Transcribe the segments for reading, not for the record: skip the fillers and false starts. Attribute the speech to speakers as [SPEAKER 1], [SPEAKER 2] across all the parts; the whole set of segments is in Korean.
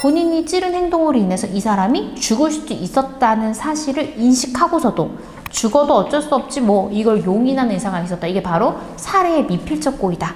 [SPEAKER 1] 본인이 찌른 행동으로 인해서 이 사람이 죽을 수도 있었다는 사실을 인식하고서도 죽어도 어쩔 수 없지 뭐 이걸 용인하는 의사가 있었다. 이게 바로 살해의 미필적 고의다.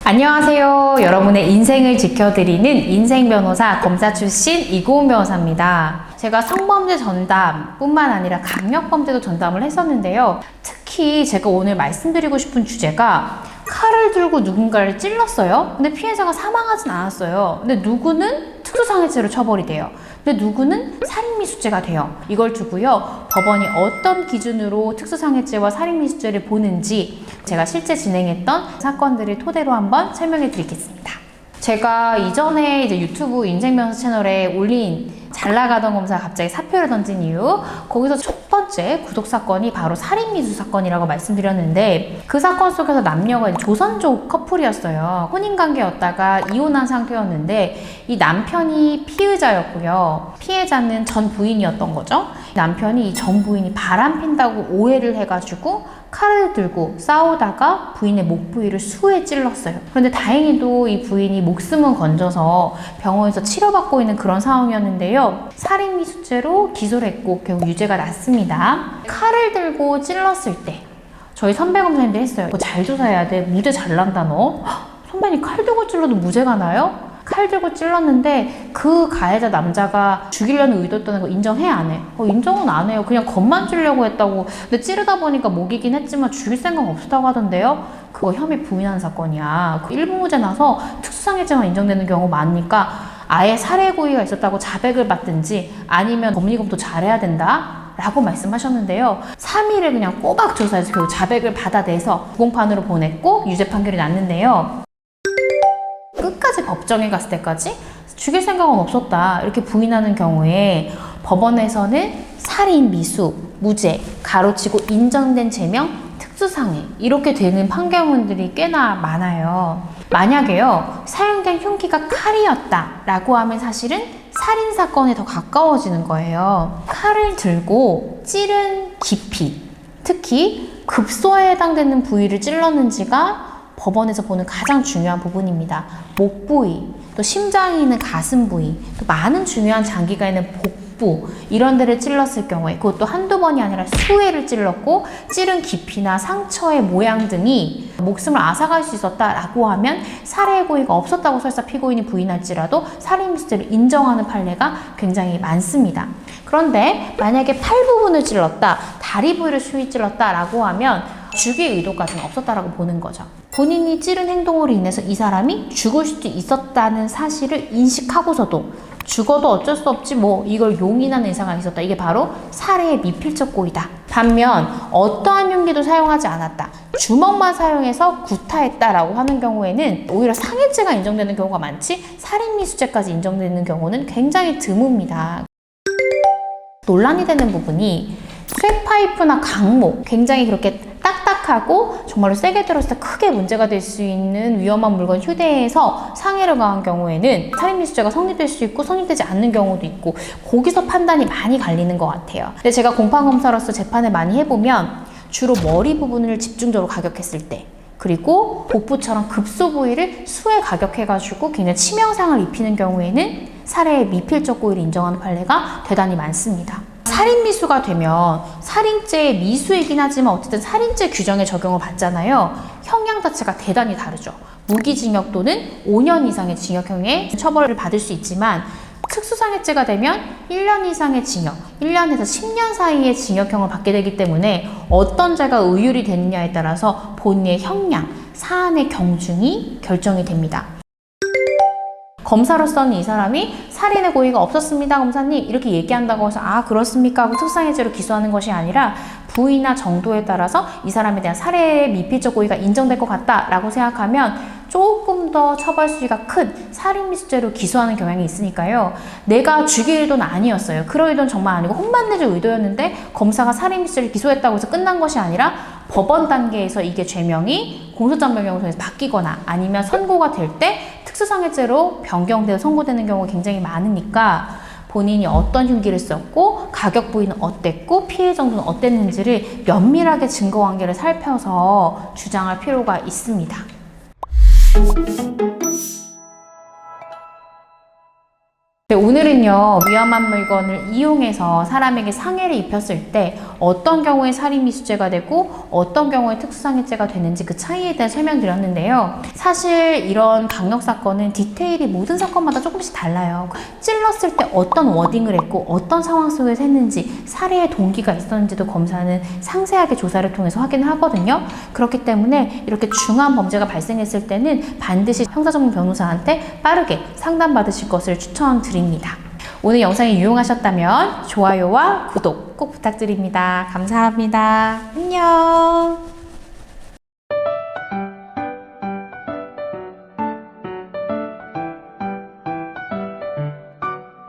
[SPEAKER 1] 안녕하세요. 여러분의 인생을 지켜드리는 인생변호사 검사 출신 이고은 변호사입니다. 제가 성범죄 전담 뿐만 아니라 강력범죄도 전담을 했었는데요. 특히 제가 오늘 말씀드리고 싶은 주제가 칼을 들고 누군가를 찔렀어요. 근데 피해자가 사망하진 않았어요. 근데 누구는 특수상해죄로 처벌이 돼요. 근데 누구는 살인미수죄가 돼요. 이걸 두고요, 법원이 어떤 기준으로 특수상해죄와 살인미수죄를 보는지 제가 실제 진행했던 사건들을 토대로 한번 설명해 드리겠습니다. 제가 이전에 이제 유튜브 인생변호사 채널에 올린 잘 나가던 검사가 갑자기 사표를 던진 이유, 거기서 첫 번째 구속 사건이 바로 살인미수 사건이라고 말씀드렸는데, 그 사건 속에서 남녀가 조선족 커플이었어요. 혼인관계였다가 이혼한 상태였는데 이 남편이 피의자였고요, 피해자는 전 부인이었던 거죠. 남편이 이 전 부인이 바람핀다고 오해를 해가지고 칼을 들고 싸우다가 부인의 목 부위를 수에 찔렀어요. 그런데 다행히도 이 부인이 목숨은 건져서 병원에서 치료받고 있는 그런 상황이었는데요, 살인미수죄로 기소를 했고 결국 유죄가 났습니다. 칼을 들고 찔렀을 때 저희 선배 검사님들 했어요. 그거 잘 조사해야 돼. 무죄 잘 난다 너. 선배님 칼 들고 찔러도 무죄가 나요? 칼 들고 찔렀는데 그 가해자 남자가 죽이려는 의도였다는 거 인정해 안 해? 인정은 안 해요. 그냥 겁만 주려고 했다고. 근데 찌르다 보니까 목이긴 했지만 죽일 생각 없었다고 하던데요. 그거 혐의 부인한 사건이야. 일부무죄 나서 특수상해죄만 인정되는 경우 많으니까 아예 살해 고의가 있었다고 자백을 받든지 아니면 법리검토 잘해야 된다 라고 말씀하셨는데요. 3일을 그냥 꼬박 조사해서 결국 자백을 받아내서 공판으로 보냈고 유죄 판결이 났는데요. 끝까지 법정에 갔을 때까지 죽일 생각은 없었다 이렇게 부인하는 경우에 법원에서는 살인, 미수, 무죄, 가로치고 인정된 죄명, 특수상해 이렇게 되는 판결문들이 꽤나 많아요. 만약에요, 사용된 흉기가 칼이었다 라고 하면 사실은 살인사건에 더 가까워지는 거예요. 칼을 들고 찌른 깊이, 특히 급소에 해당되는 부위를 찔렀는지가 법원에서 보는 가장 중요한 부분입니다. 목 부위, 또 심장이 있는 가슴 부위, 또 많은 중요한 장기가 있는 복부, 이런 데를 찔렀을 경우에, 그것도 한두 번이 아니라 수회를 찔렀고 찌른 깊이나 상처의 모양 등이 목숨을 앗아갈 수 있었다라고 하면 살해 고의가 없었다고 설사 피고인이 부인할지라도 살인미수죄를 인정하는 판례가 굉장히 많습니다. 그런데 만약에 팔 부분을 찔렀다, 다리 부위를 수위 찔렀다라고 하면 죽일 의도까지는 없었다라고 보는 거죠. 본인이 찌른 행동으로 인해서 이 사람이 죽을 수도 있었다는 사실을 인식하고서도 죽어도 어쩔 수 없지 뭐 이걸 용인하는 의사가 있었다. 이게 바로 살해의 미필적 고의다. 반면 어떠한 흉기도 사용하지 않았다, 주먹만 사용해서 구타했다라고 하는 경우에는 오히려 상해죄가 인정되는 경우가 많지 살인미수죄까지 인정되는 경우는 굉장히 드뭅니다. 논란이 되는 부분이 쇠파이프나 강목, 굉장히 그렇게 딱딱하고 정말로 세게 들었을 때 크게 문제가 될 수 있는 위험한 물건 휴대해서 상해를 가한 경우에는 살인미수죄가 성립될 수 있고 성립되지 않는 경우도 있고, 거기서 판단이 많이 갈리는 것 같아요. 근데 제가 공판검사로서 재판을 많이 해보면 주로 머리 부분을 집중적으로 가격했을 때, 그리고 복부처럼 급소 부위를 수에 가격해가지고 굉장히 치명상을 입히는 경우에는 살해의 미필적 고의를 인정하는 판례가 대단히 많습니다. 살인미수가 되면 살인죄의 미수이긴 하지만 어쨌든 살인죄 규정에 적용을 받잖아요. 형량 자체가 대단히 다르죠. 무기징역 또는 5년 이상의 징역형의 처벌을 받을 수 있지만, 특수상해죄가 되면 1년 이상의 징역, 1년에서 10년 사이의 징역형을 받게 되기 때문에 어떤 죄가 의율이 되느냐에 따라서 본인의 형량, 사안의 경중이 결정이 됩니다. 검사로서는 이 사람이 살인의 고의가 없었습니다 검사님 이렇게 얘기한다고 해서 아 그렇습니까 하고 특수상해죄로 기소하는 것이 아니라 부위나 정도에 따라서 이 사람에 대한 살해의 미필적 고의가 인정될 것 같다라고 생각하면 조금 더 처벌 수위가 큰 살인미수죄로 기소하는 경향이 있으니까요. 내가 죽일 의도는 아니었어요. 그럴 의도는 정말 아니고 혼만 내줄 의도였는데 검사가 살인미수죄를 기소했다고 해서 끝난 것이 아니라 법원 단계에서 이게 죄명이 공소장 변경을 통해서 바뀌거나 아니면 선고가 될 때 특수상해죄로 변경돼서 선고되는 경우가 굉장히 많으니까 본인이 어떤 흉기를 썼고 가격 부위는 어땠고 피해 정도는 어땠는지를 면밀하게 증거관계를 살펴서 주장할 필요가 있습니다. 네, 오늘은요, 위험한 물건을 이용해서 사람에게 상해를 입혔을 때 어떤 경우에 살인미수죄가 되고 어떤 경우에 특수상해죄가 되는지 그 차이에 대해 설명드렸는데요. 사실 이런 강력사건은 디테일이 모든 사건마다 조금씩 달라요. 찔렀을 때 어떤 워딩을 했고 어떤 상황 속에서 했는지 살해의 동기가 있었는지도 검사는 상세하게 조사를 통해서 확인을 하거든요. 그렇기 때문에 이렇게 중한 범죄가 발생했을 때는 반드시 형사전문 변호사한테 빠르게 상담받으실 것을 추천드립니다. 오늘 영상이 유용하셨다면 좋아요와 구독 꼭 부탁드립니다. 감사합니다. 안녕.